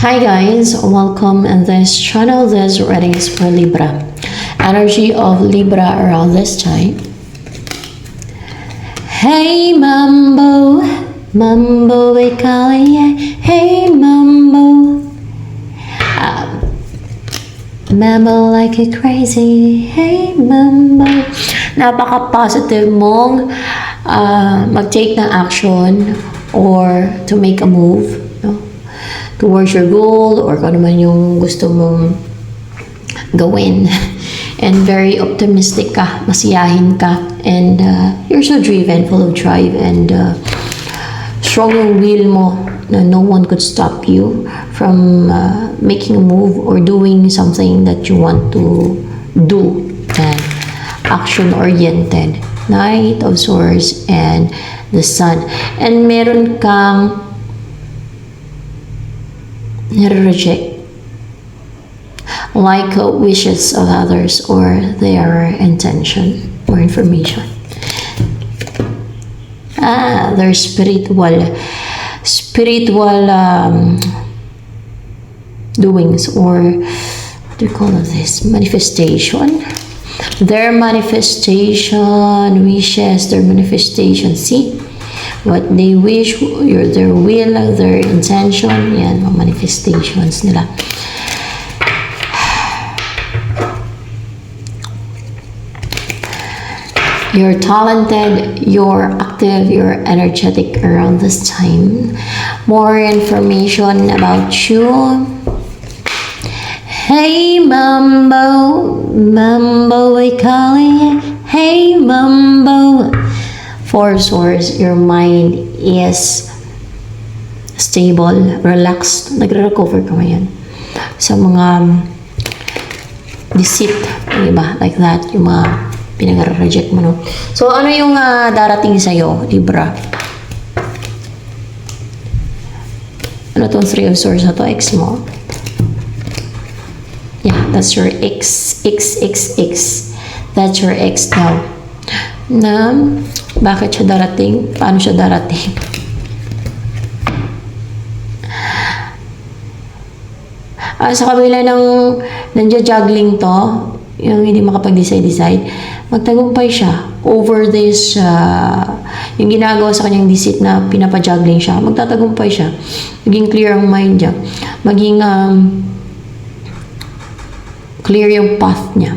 Hi guys, welcome in this channel. This reading is for Libra. Energy of Libra around this time. Hey Mambo, Mambo Ikalia. Hey Mambo, Mambo like a crazy. Hey Mambo. Napaka-positive mong mag-take ng action or to make a move, no? Towards your goal or kung ano man yung gusto mong gawin. And very optimistic ka, masiyahin ka, and you're so driven, full of drive, and strong yung will mo na no one could stop you from making a move or doing something that you want to do, and action-oriented. Knight of Swords and the Sun. And meron kang nire-reject like wishes of others or their intention or information. Their spiritual doings, or what do you call this? Manifestation. Their manifestation, wishes, their manifestation. See? What they wish, their will, their intention, yan, mga manifestations nila. You're talented, you're active, you're energetic around this time. More information about you. Hey Mambo, Mambo we call it. Hey Mambo. Four Swords, your mind is stable, relaxed, nagre-recover ka ngayon sa mga deceit, diba? Like that, yung mga pinag-reject mo, no? So, ano yung darating sa'yo, Libra? Ano tong Three of Swords na to? Ex mo? Yeah, that's your ex. That's your ex now. Na, bakit siya darating? Paano siya darating? Sa kabila ng nandiya-juggling to, yung hindi makapag-decide, magtagumpay siya over this, yung ginagawa sa kanyang deceit na pinapa-juggling siya, magtatagumpay siya. Maging clear ang mind niya. Maging clear yung path niya.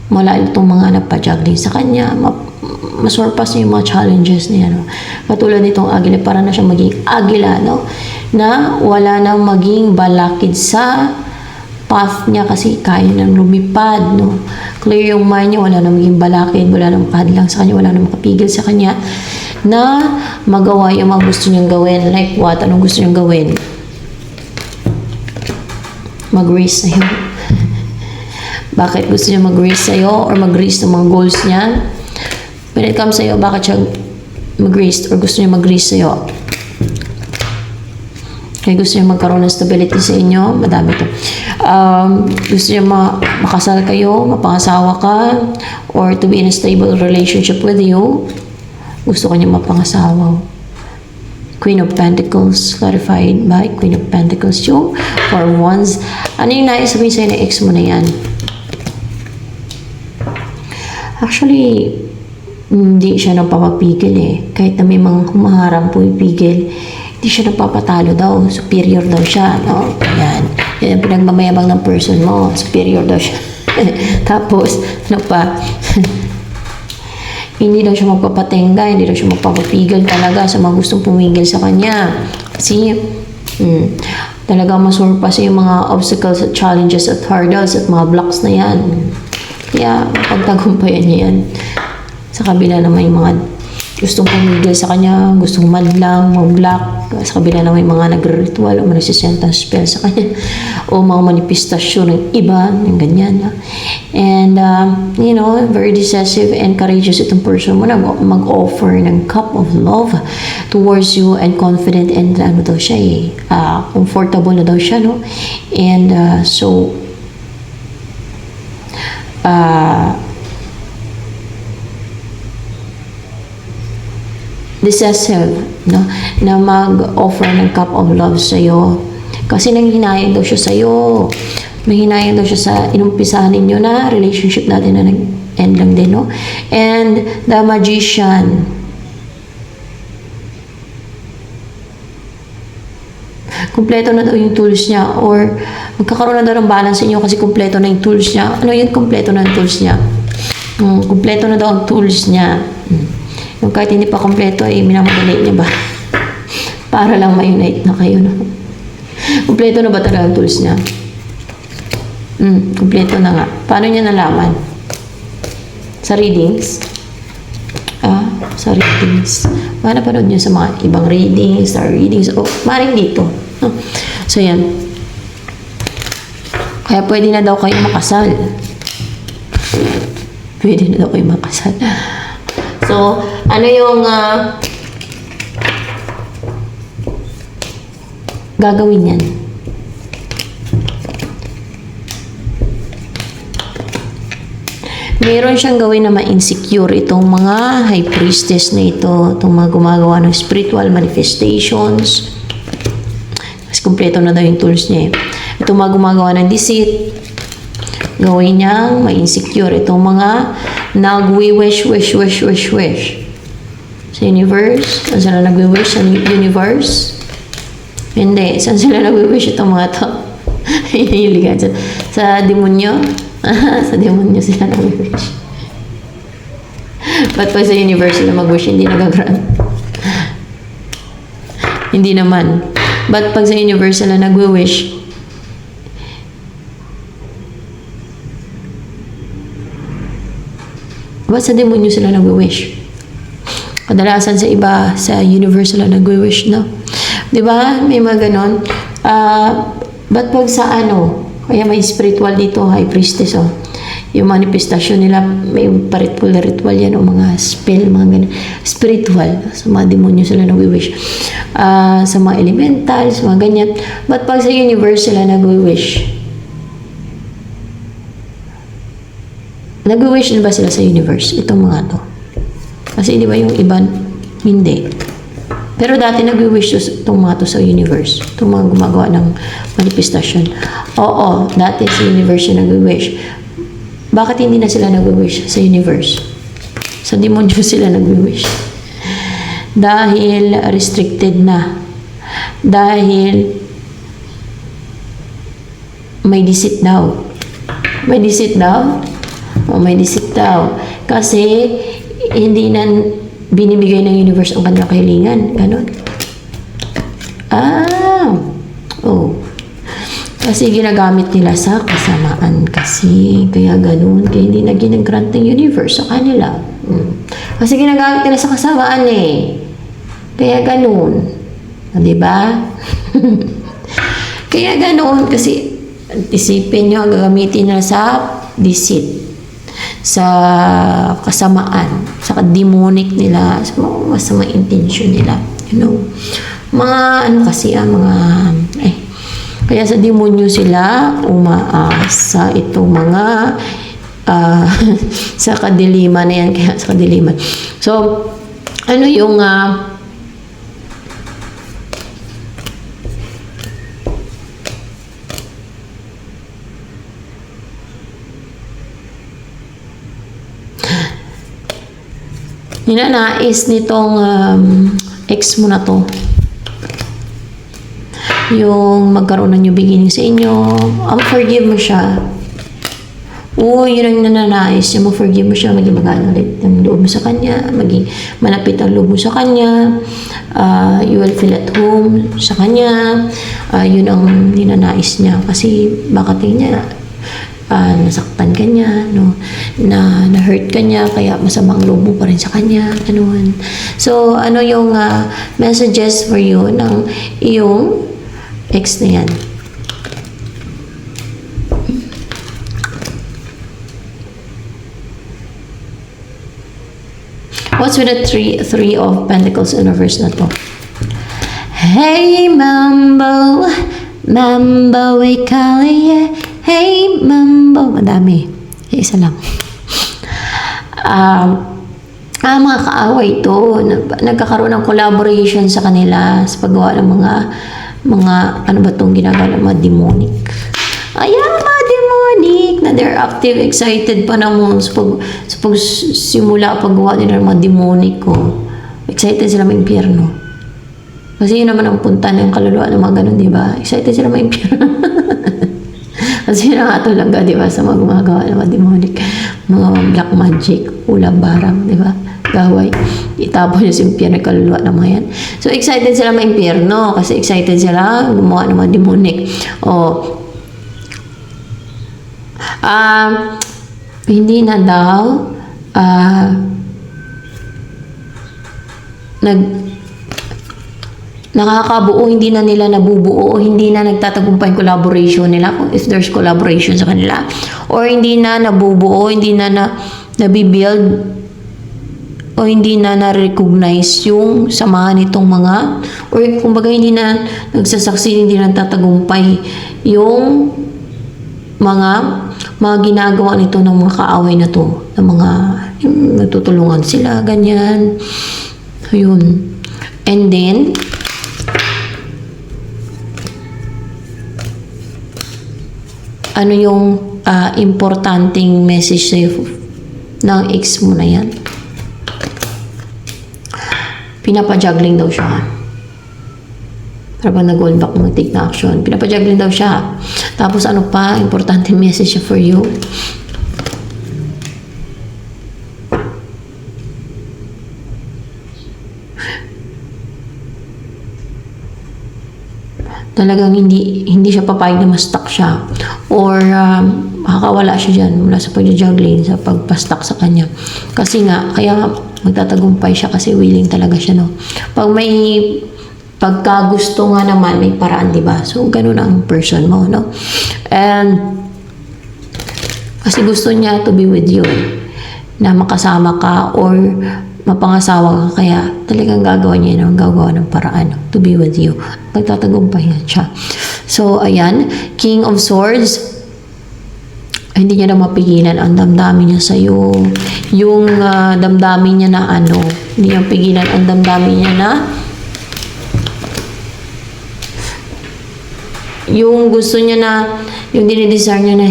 Mula itong mga nagpa-juggling sa kanya, masurpass niya yung mga challenges niya, no? Katulad nitong Agila, para na siya maging Agila, no? Na wala nang maging balakid sa path niya kasi kaya nang lumipad, no? Clear yung mind niya, wala nang maging balakid, wala nang makahadlang sa kanya, wala nang makapigil sa kanya na magawa yung mga gusto niyang gawin. Like what? Anong gusto niyang gawin? Mag-race na yun. Bakit gusto niya mag-race sa'yo or mag-race ng mga goals niya? When it comes sa'yo, bakit siya mag-race or gusto niya mag-race sa'yo? Kaya gusto niya magkaroon ng stability sa inyo, madami to. Gusto niya makasal kayo, mapangasawa ka, or to be in a stable relationship with you. Gusto ka niya mapangasawa. Queen of Pentacles, clarified by Queen of Pentacles. Yung for once, ano yung nais sabihin sa'yo na ex mo na yan? Actually, hindi siya napapapigil eh. Kahit na may mga humaharang pumipigil, hindi siya napapatalo daw. Superior daw siya, no? Yan. Yan ang pinagmamayabang ng person mo. Superior daw siya. Tapos, ano pa? Hindi daw siya magpapatenga, hindi daw siya magpapapigil talaga sa mga gustong pumigil sa kanya. Kasi, talagang masurpass yung mga obstacles at challenges at hurdles at mga blocks na yan. Kaya, pagtagumpayan niya yan. Sa kabila naman yung mga gustong pumigil sa kanya, gustong madlang, mag-block. Sa kabila naman yung mga nagre-ritual o magsisenta spell sa kanya. O mga manifestasyon ng iba, yung ganyan. And, you know, very decisive and courageous itong person mo na mag-offer ng cup of love towards you and confident and ano daw siya eh, comfortable na daw siya, no? And, so, decisive, no? Na mag-offer ng cup of love sa'yo Kasi nanghinayang daw siya sa'yo. Nanghinayang daw siya sa inumpisahan ninyo na relationship natin na nag-end lang din, no? And the Magician. Kumpleto na daw yung tools niya or magkakaroon na daw ng balance sa inyo kasi kumpleto na yung tools niya. Ano yun? Kumpleto na yung tools niya. Kumpleto na daw ang tools niya. Yung kahit hindi pa kumpleto ay minamadali niya ba? Para lang ma-unite na kayo, no? Kumpleto na ba talaga ang tools niya? Kumpleto na nga. Paano niya nalaman? Sa readings? Sa readings. Paano panood niyo sa mga ibang readings, star readings, o maring dito. So, yan. Kaya pwede na daw kayo makasal. Pwede na daw kayo makasal. So, ano yung gagawin yan? Meron siyang gawin na ma-insecure itong mga high priestess na ito, itong mga gumagawa ng spiritual manifestations. Mas kumpleto na daw yung tools niya eh. Itong mga gumagawa ng deceit, gawin niyang ma-insecure itong mga nag-wish sa universe. Saan sila nag-wish sa universe? Hindi. Saan sila nag-wish itong mga to? Hiniligan sa demonyo? Sa demonyo sila nag-wish. Ba't pag sa universe sila mag-wish, hindi nag-grant? Hindi naman. Ba't pag sa universe sila nag-wish, ba't sa demonyo sila nag-wish? Kadalasan sa iba, sa universe sila nag-wish, no? Diba? May mga ganon. Ba't pag sa ano, kaya may spiritual dito, high priestess, oh. Yung manifestation nila, may ritual yan, o mga spell, mga ganun. Spiritual. Sa mga demonyo sila nag-wish. Sa mga elementals, mga ganyan. But pag sa universe sila nag-wish? Nag-wish na ba sila sa universe? Itong mga to. Kasi di ba yung iba, hindi. Pero dati nag-wish itong mga to sa universe. Itong mga gumagawa ng manifestation. Oo, dati sa universe yung nag-wish. Bakit hindi na sila nag-wish sa universe? Sa demonyo sila nag-wish. Dahil restricted na. Dahil may deceit daw. May deceit daw? O may deceit daw. Kasi hindi na binibigay ng universe ang kanilang kahilingan. Ganon. Kasi ginagamit nila sa kasamaan kasi. Kaya ganun. Kaya hindi na ginagrant ng universe sa kanila. Kasi ginagamit nila sa kasamaan eh. Kaya ganun. Diba? Kaya ganun. Kasi isipin nyo, gagamitin nila sa deceit. Sa kasamaan. Sa demonic nila. Sa mga masamang intention nila. You know? Mga ano kasi mga kaya sa demonyo sila umaasa itong mga sa kadiliman na yan. Kaya sa kadiliman. So, ano yung ninanais nitong ex mo na to. Yung magkaroon ng new beginning sa inyo, forgive mo siya. Yun ang nananais niya, forgive mo siya, maging magaan ulit ang loob mo sa kanya, maging malapit ang loob mo sa kanya, you will feel at home sa kanya, yun ang ninanais niya. Kasi baka tingin niya, nasaktan ka niya, no? Na-hurt ka niya, kaya masamang loob mo pa rin sa kanya, ganun. So, ano yung messages for you ng iyong ex na yan? What's with the three of Pentacles in reverse na to? Hey, Mambo, Mambo, we call it. Hey, Mambo. Madami. Isa lang. Mga kaaway to. Nagkakaroon ng collaboration sa kanila sa paggawa ng mga mga, ano ba itong ginagawa ng mga demonic. Ayan, mga demonic na they're active, excited pa naman sa pagsimula, paggawa nila ng mga demonic ko. Excited sila may impyerno. Kasi yun naman ang punta ng kaluluwa ng mga ganun, di ba? Excited sila may impyerno. Kasi yun ang atulaga, di ba? Sa mga gumagawa ng mga demonic, mga black magic, ulam barang, di ba? Gaway. Itapon niya sa impyerno, kaluluwa ng mga yan. So, excited sila may impyerno kasi excited sila gumawa ng mga demonic. Hindi na daw nakakabuo, hindi na nila nabubuo, hindi na nagtatagumpay yung collaboration nila, if there's collaboration sa kanila, or hindi na nabubuo, hindi na nabibuild, o hindi na na-recognize yung samahan nitong mga, or kumbaga hindi na nagsasucceed, hindi na tatagumpay yung mga ginagawa nito ng mga kaaway na to, ng mga nagtutulungan sila, ganyan. Ayun. And then, ano yung importanteng message sa'yo ng ex mo na yan? Pinapajuggling daw siya. Parang nag-hold back, mag-take na action. Pinapajuggling daw siya. Tapos ano pa, importanteng message for you. Talagang hindi siya papayag na ma-stuck siya. Or makakawala siya dyan mula sa pag-juggling, sa pagpa-stuck sa kanya. Kasi nga, kaya magtatagumpay siya kasi willing talaga siya, no? Pag may pagkagusto nga naman, may paraan, diba? So, ganun ang person mo, no? And, kasi gusto niya to be with you, na makasama ka or mapangasawa ka, kaya talagang gagawa niya gagawa ng paraan to be with you. Magtatagumpay na siya. So, ayan, King of Swords, hindi niya na mapigilan ang damdamin niya sa'yo. Yung damdamin niya na hindi niya pigilan ang damdamin niya na yung gusto niya na, yung dinidesire niya na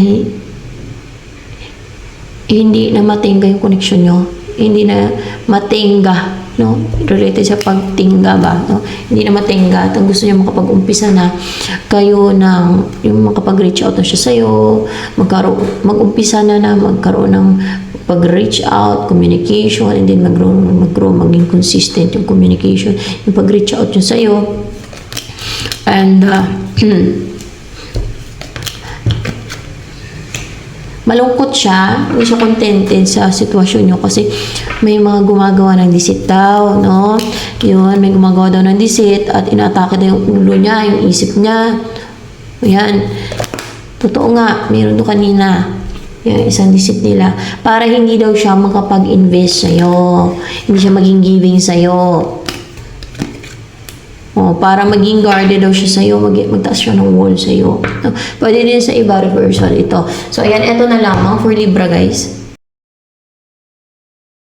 hindi na matingga yung connection niyo. Hindi na matingga, no? Related sa pagtingga ba, no? Hindi na matingga. At ang gusto niya makapag-umpisa na kayo ng, yung makapag-reach out na siya sa'yo, mag-umpisa na magkaroon ng pag-reach out, communication, and then mag-grow, maging consistent yung communication, yung pag-reach out niya sa'yo. And, malungkot siya, hindi siya contented sa sitwasyon niyo kasi may mga gumagawa ng disit daw, no? Yun, may gumagawa daw ng disit at inaatake daw yung ulo niya, yung isip niya. Ayan. Totoo nga, mayroon doon kanina yung isang disit nila para hindi daw siya makapag-invest sa'yo. Hindi siya maging giving sa'yo. Para maging guarded daw siya sa'yo, magtaas siya ng wall sa'yo. No? Pwede din sa iba, reversal ito. So, ayan, ito na lamang for Libra, guys.